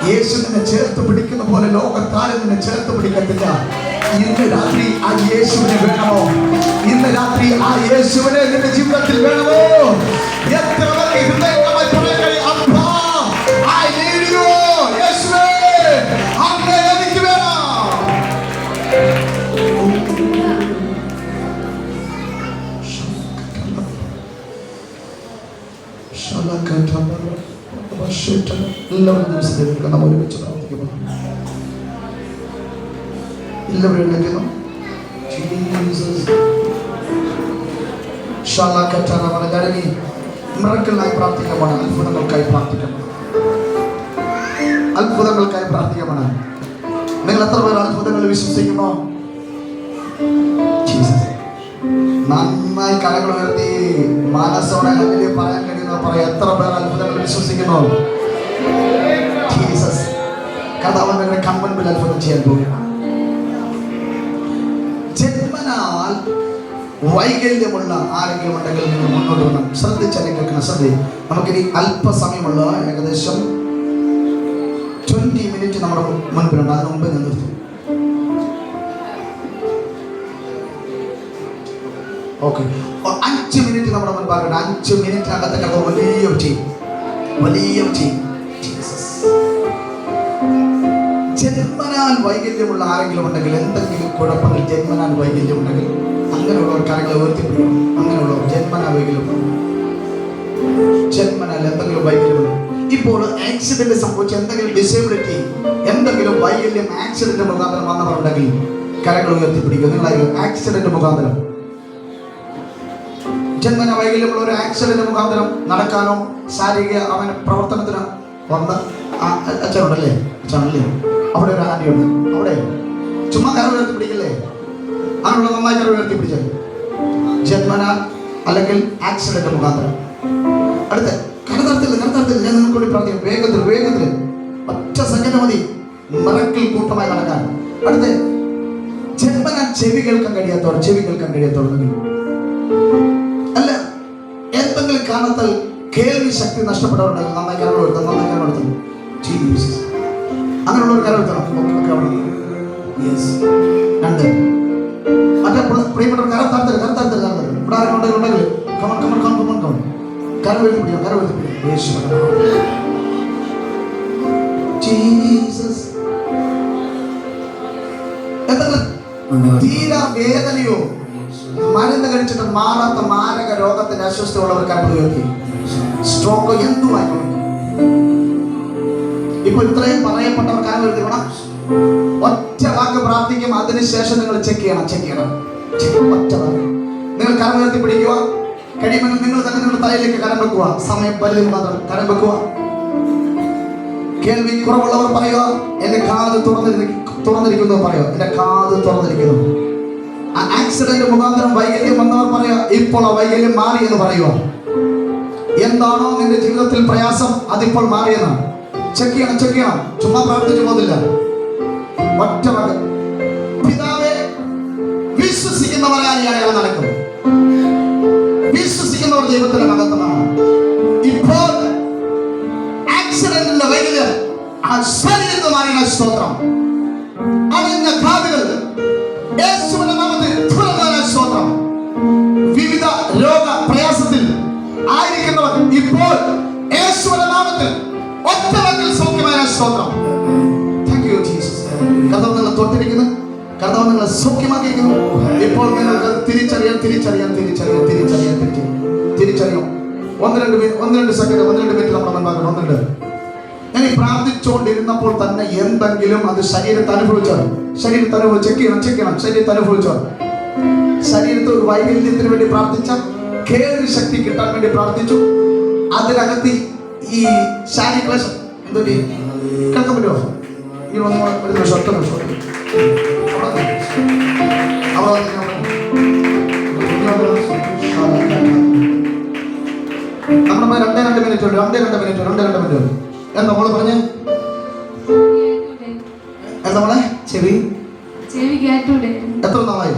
യേശു നിന്നെ ചേർത്ത് പിടിക്കുന്ന പോലെ ലോകത്താരും നിന്നെ ചേർത്ത് പിടിക്കത്തില്ല. ഇന്ന് രാത്രി ആ യേശുവിനെ വേണമോ? ഇന്ന് രാത്രി ആ യേശുവിനെ നിന്റെ ജീവിതത്തിൽ വേണമോ? എത്ര പേർക്ക് ഹൃദയമായി പറയാൻ കഴിയും, അപ്പാ, I need you. യേശുവേ, അങ്ങേ എനിക്ക് വേണം. എല്ലാവരും ദിവസത്തേക്ക് നമ്മൾ ഒരുമിച്ച് പ്രാർത്ഥിക്കുന്നു. എല്ലാവരും എഴുന്നേൽക്കുന്നു. മിറക്കിളിനായി പ്രാർത്ഥിക്കമാണ്, അത്ഭുതങ്ങൾക്കായി പ്രാർത്ഥിക്കണം, അത്ഭുതങ്ങൾക്കായി പ്രാർത്ഥിക്കമാണ്. നിങ്ങൾ എത്ര പേർ അത്ഭുതങ്ങൾ വിശ്വസിക്കുന്നു? നന്നായി കരങ്ങൾ ഉയർത്തി മനസ്സോടെ അങ്ങനെ പറയാൻ കഴിയുന്ന പറയാം. എത്ര പേർ അത്ഭുതങ്ങൾ വിശ്വസിക്കുന്നു? ജീസസ് കർത്താവ് നിങ്ങളുടെ കൺമുൻപിൽ അത്ഭുതം ചെയ്യാൻ പോവുകയാണ്. ജന്മനാൽ വൈകല്യമുള്ള ആരെങ്കിലും ഉണ്ടെങ്കിൽ നിങ്ങൾ മുന്നോട്ട് വരണം. ശ്രദ്ധിച്ചാൽ കേൾക്കണം, ശ്രദ്ധ. നമുക്കിനി അല്പസമയമുള്ള ഏകദേശം 20 മിനിറ്റ് നമ്മുടെ മുൻപിലുണ്ട്. അതിന് മുമ്പ് ഞാൻ നിർത്തും. ഓക്കെ, 5 മിനിറ്റ് നമ്മുടെ മുൻപാകട്ടെ. 5 മിനിറ്റിനകത്ത് കർത്താവ് വലിയ ചെയ്യും, വലിയ ചെയ്യും. ജന്മനാൽ വൈകല്യമുള്ള ആരെങ്കിലും ഉണ്ടെങ്കിൽ, എന്തെങ്കിലും കുഴപ്പങ്ങൾ ജന്മനാൽ വൈകല്യം ഉണ്ടെങ്കിൽ അങ്ങനെയുള്ളവർ കരങ്ങളെ ഉയർത്തിപ്പിടിക്കണം. അങ്ങനെയുള്ളവർ ജന്മനാൽ വൈകല്യം, ജന്മനാൽ എന്തെങ്കിലും വൈകല്യമുണ്ട്. ഇപ്പോൾ ആക്സിഡന്റ് സംഭവിച്ച എന്തെങ്കിലും ഡിസേബിലിറ്റി, എന്തെങ്കിലും വൈകല്യം ആക്സിഡന്റ് മുഖാന്തരം വന്നവരുണ്ടെങ്കിൽ കരങ്ങൾ ഉയർത്തിപ്പിടിക്കുക. നിങ്ങളായിരിക്കും ആക്സിഡന്റ് മുഖാന്തരം, ജന്മന വൈകല്യമുള്ള ഒരു ആക്സിഡന്റ് മുഖാന്തരം നടക്കാനോ ശാരീരിക അവൻ പ്രവർത്തനത്തിനോ വന്ന് അച്ഛനുണ്ടല്ലേ, അച്ഛനല്ലേ, അവിടെ ഒരു ആന്റിയുണ്ട്, അവിടെ ചുമ്മാ കര ഉയർത്തി പിടിക്കില്ലേ? അങ്ങനെയുള്ള നന്നായി കര ഉയർത്തി പിടിച്ചത് ജന്മന അല്ലെങ്കിൽ ആക്സിഡന്റ് മുഖാന്തരം. അടുത്ത കരതരത്തിൽ ഞാൻ നിങ്ങൾക്ക് വേണ്ടി പ്രാർത്ഥിക്കും. വേഗത്തിൽ ഒറ്റ സെക്കൻഡ് മതി മിറക്കിൾ കൂട്ടമായി നടക്കാൻ. അടുത്ത ജന്മന ചെവി കേൾക്കാൻ കഴിയാത്തവർ അല്ല, എന്തെങ്കിലും കാരണത്താൽ കേൾവി ശക്തി നഷ്ടപ്പെട്ടവരുണ്ടെങ്കിൽ നന്നായി കരമെടുത്തണം. അങ്ങനെയുള്ളവർ കരമെടുത്തണം. രണ്ട് മറ്റേ പ്രിയപ്പെട്ടവർ കരത്താർത്തൽ ഇവിടെ ആരെങ്കിലും ഉണ്ടെങ്കിൽ കര വരുത്തി പിടിക്കാം. എന്തെങ്കിലും തീരാ വേദനയോ മരുന്ന് കഴിച്ചിട്ട് മാറാത്ത മാരക രോഗത്തിന്റെ അസ്വസ്ഥയുള്ളവർ കരങ്ങൾ ഉയർത്തി. സ്ട്രോക്കോ എന്തുമായിക്കോട്ടെ, ഇപ്പൊ ഇത്രയും പറയപ്പെട്ടവർ കരങ്ങൾ ഉയർത്തി വേണം. ഒറ്റ വാക്ക് പ്രാർത്ഥിക്കും, അതിനുശേഷം നിങ്ങൾ ചെക്ക് ചെയ്യണം. ഒറ്റ വാക്ക് നിങ്ങൾ കരം ഉയർത്തി പിടിക്കുക. കഴിയുമെങ്കിൽ നിങ്ങൾ തന്നെ നിങ്ങളുടെ തലയിലേക്ക് കരം വെക്കുക. സമയം പരിധി മാത്രം കരം വെക്കുക. കേൾവി കുറവുള്ളവർ പറയുക, എന്റെ കാത് തുറന്നിരിക്കുന്നു പറയുക, എന്റെ കാത് തുറന്നിരിക്കുന്നു. ആക്സിഡന്റ് മുഖാന്തരം വൈകല്യം വന്നവർ പറയുക, ഇപ്പോൾ ആ വൈകല്യം മാറി എന്ന് പറയുക. എന്താണോ നിന്റെ ജീവിതത്തിൽ പ്രയാസം, അതിപ്പോൾ മാറിയെന്ന് ചെക്ക് ചെയ്യണം. ചുമ്മാ പ്രാർത്ഥിച്ചു പോകുന്നില്ല. ഒറ്റ വാക്ക്, പിതാവേ, വിശ്വസിക്കുന്നവരായി അയാൾ നടക്കും. വിശ്വസിക്കുന്നവർ ദൈവത്തിന്റെ മഹത്വമാണ്. ഇപ്പോൾ ആക്സിഡന്റിന്റെ വൈകല്യം ആ ശരീരത്തിൽ മാറിയ സ്തോത്രം. അടഞ്ഞ കാതുകൾ യേശുവിന്റെ നാമത്തിൽ തുറന്ന സ്തോത്രം. വിവിധ രോഗ പ്രയാസത്തിൽ ആയിരിക്കുന്നവർ ഇപ്പോൾ യേശുവിന്റെ നാമത്തിൽ ഒറ്റ വാക്കിൽ സൗഖ്യമായ സ്തോത്രം. Thank you Jesus. കർത്താവ് നിങ്ങളെ തൊട്ടിരിക്കുന്നു, കർത്താവ് നിങ്ങളെ സൗഖ്യമാക്കിയിരിക്കുന്നു. ഇപ്പോൾ നിങ്ങൾക്ക് തിരിച്ചറിയാം. ഒന്ന് രണ്ട് സെക്കൻഡ് മിനിറ്റ് നമ്മുടെ മുൻപാകണം. 1-2 ഞാൻ ഈ പ്രാർത്ഥിച്ചുകൊണ്ടിരുന്നപ്പോൾ തന്നെ എന്തെങ്കിലും അത് ശരീരത്തെ അനുഭവിച്ചോ, ചെക്ക് ചെയ്യണം. ശരീരത്തെ അനുഭവിച്ചോ, ശരീരത്തിൽ ഒരു വൈകല്യത്തിന് വേണ്ടി പ്രാർത്ഥിച്ച, കേൾവി ശക്തി കിട്ടാൻ വേണ്ടി പ്രാർത്ഥിച്ചു. അതിനകത്ത് ഈ ശാരീരിക ക്ലേശം എന്തോ കേൾക്കാൻ പറ്റുമോ? ഈ ഒരു നിമിഷം നമ്മുടെ 2 മിനിറ്റ് എന്താ മോള് പറഞ്ഞേ? എന്താ മോളെ? ചെവി എത്ര നാളായി?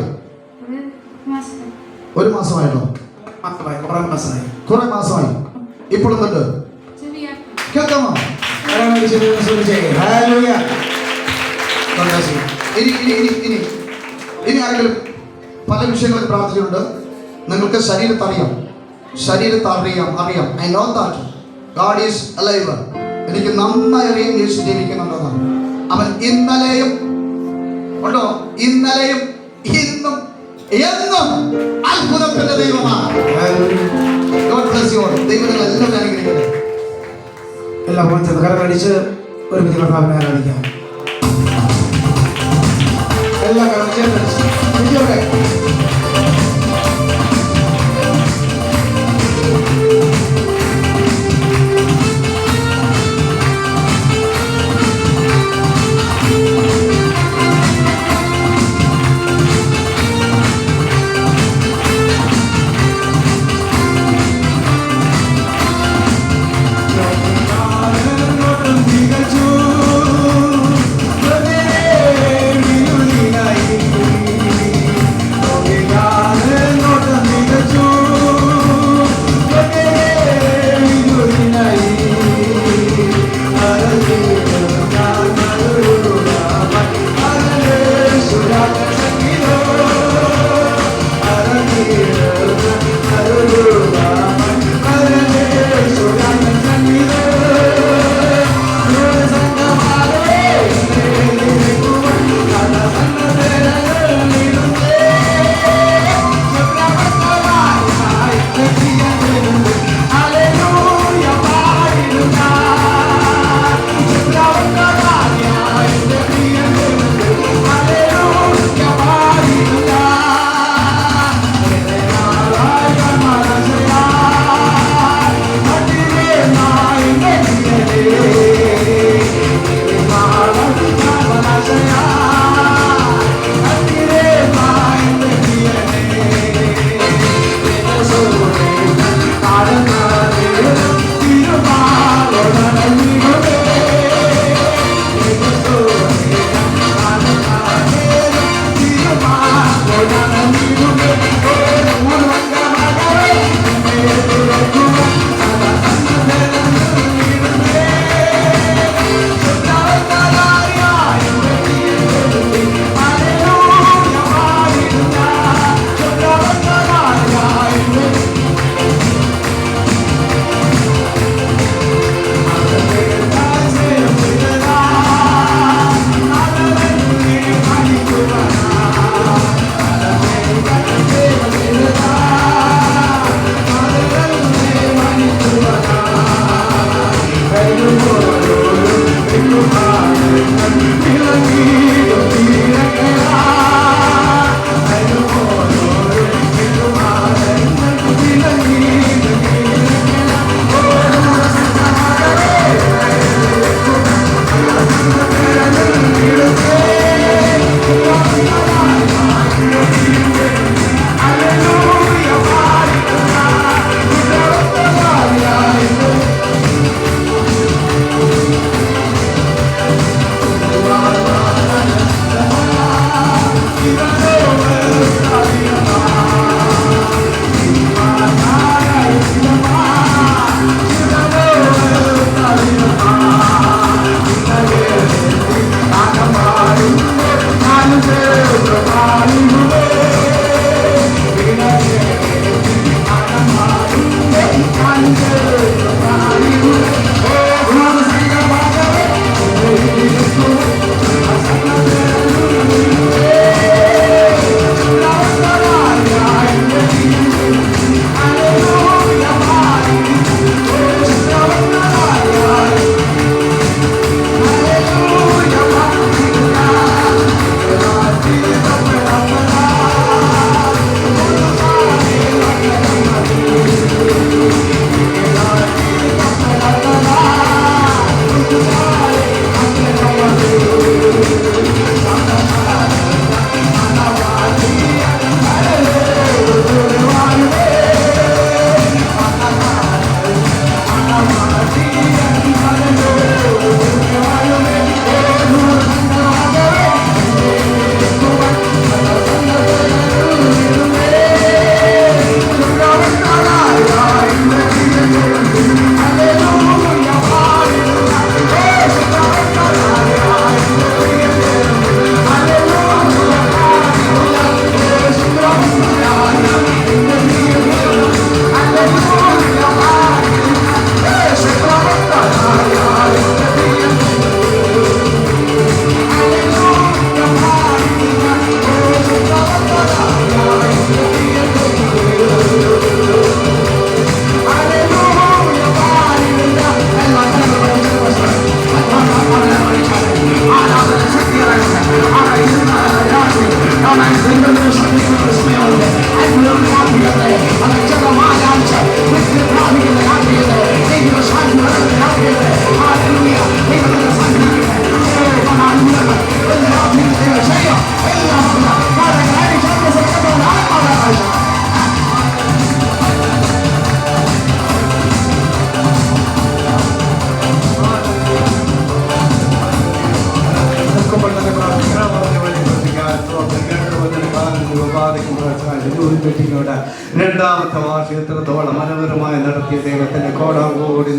1 മാസമായിട്ടോ? കുറെ മാസമായി. ഇപ്പോൾ എന്തുണ്ട്? കേൾക്കാമോ? ഇനി ഇനി ആരെങ്കിലും പല വിഷയങ്ങളിൽ പ്രാർത്ഥിച്ചിട്ടുണ്ട്. നിങ്ങൾക്ക് ശരീരത്തെ അറിയാം, അറിയാം. I know that God is alive. എനിക്ക് നന്നായി അറിയാം യേശു ജീവിക്കുന്നുണ്ടെന്നാണ്. അവൻ ഇന്നലെയും ഉണ്ടോ, ഇന്നലെയും ഇന്നും എന്നും അത്ഭുതത്തിന്റെ ദൈവമാണ്. God bless you all. ദൈവം എല്ലാവരും അനുഗ്രഹിക്കട്ടെ. എല്ലാം പോയി കരം അടിച്ച് ഒരു കർത്താവിനെ ആരാധിക്കാം. എല്ലാ കരം ചേർത്ത് Pikachu,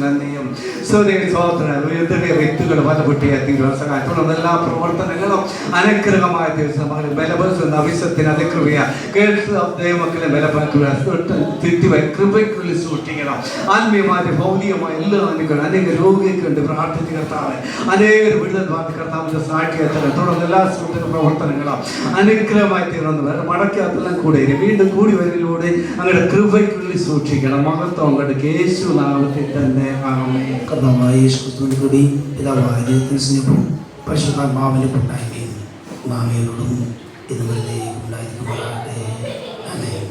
നന്ദിയും ഉയർത്തിയ വ്യക്തികൾ ഫലപൊട്ടിയ തീരുവാൻ സഹായിക്കണം. എല്ലാ പ്രവർത്തനങ്ങളും അനുഗ്രഹമായ ദിവസം മകളെ ബലപ്പെടുത്തുന്ന അവിശ്വത്തിന് അതികൃപയ കേൾക്കുന്ന ദൈവമക്കളെ ബലപ്പെടുത്തുക കൃപയ്ക്കുള്ളിൽ സൂക്ഷിക്കണം. ആത്മീയമായ ഭൗതികമായ എല്ലാ അനുഗ്രഹം അനേക രോഗികൾക്ക് വേണ്ടി പ്രാർത്ഥിച്ച് കർത്താവ് അനേകർ വിടുതൽ വാർത്ത കർത്താവിന്റെ സാക്ഷ്യത്തിന് തുടർന്ന് എല്ലാ സുഹൃത്തുക്ക പ്രവർത്തനങ്ങളും അനുഗ്രഹമായി തീർന്നു മടക്കാത്തെല്ലാം കൂടെ വീണ്ടും കൂടി വരലിലൂടെ അങ്ങയുടെ കൃപയ്ക്കുള്ളിൽ സൂക്ഷിക്കണം. മഹത്വം അങ്ങോട്ട് യേശു നാമത്തിൽ തന്നെ ആമേൻ. കർത്താവായ യേശു ക്രിസ്തുവിന്റെ കൃപയും പിതാവായ ദൈവത്തിന്റെ സ്നേഹവും പരിശുദ്ധാത്മാവിന്റെ കൂട്ടായ്മയും നാം ഏവരോടും ഇതുവരെ ഉണ്ടായിരിക്കുമാറാകട്ടെ. ആമേൻ.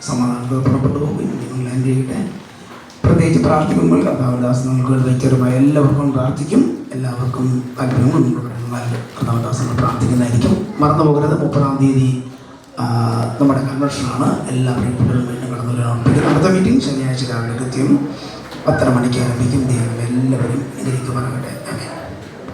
സമാധാനത്തോടെ പുറപ്പെട്ടു പോകും. നിങ്ങൾ അനുഗ്രഹിക്കട്ടെ. പ്രത്യേകിച്ച് പ്രാർത്ഥിക്കുമ്പോൾ കർത്താവദാസ് നിങ്ങൾക്ക് വെച്ചവരുമായ എല്ലാവർക്കും പ്രാർത്ഥിക്കും. എല്ലാവർക്കും താല്പര്യങ്ങളും കർത്താവദാസങ്ങൾ പ്രാർത്ഥിക്കുന്നതായിരിക്കും. മറന്നു പോകരുത്. 30-ാം തീയതി നമ്മുടെ കൺവെൻഷനാണ്. എല്ലാ പ്രിയപ്പെട്ടവരും വീണ്ടും കടന്നു വരാൻ. അടുത്ത മീറ്റിംഗ് ശനിയാഴ്ച രാവിലെ കൃത്യം 10:30 മണിക്ക് ആരംഭിക്കും. ദൈവം എല്ലാവരും അനുഗ്രഹിക്കുവാനാകട്ടെ.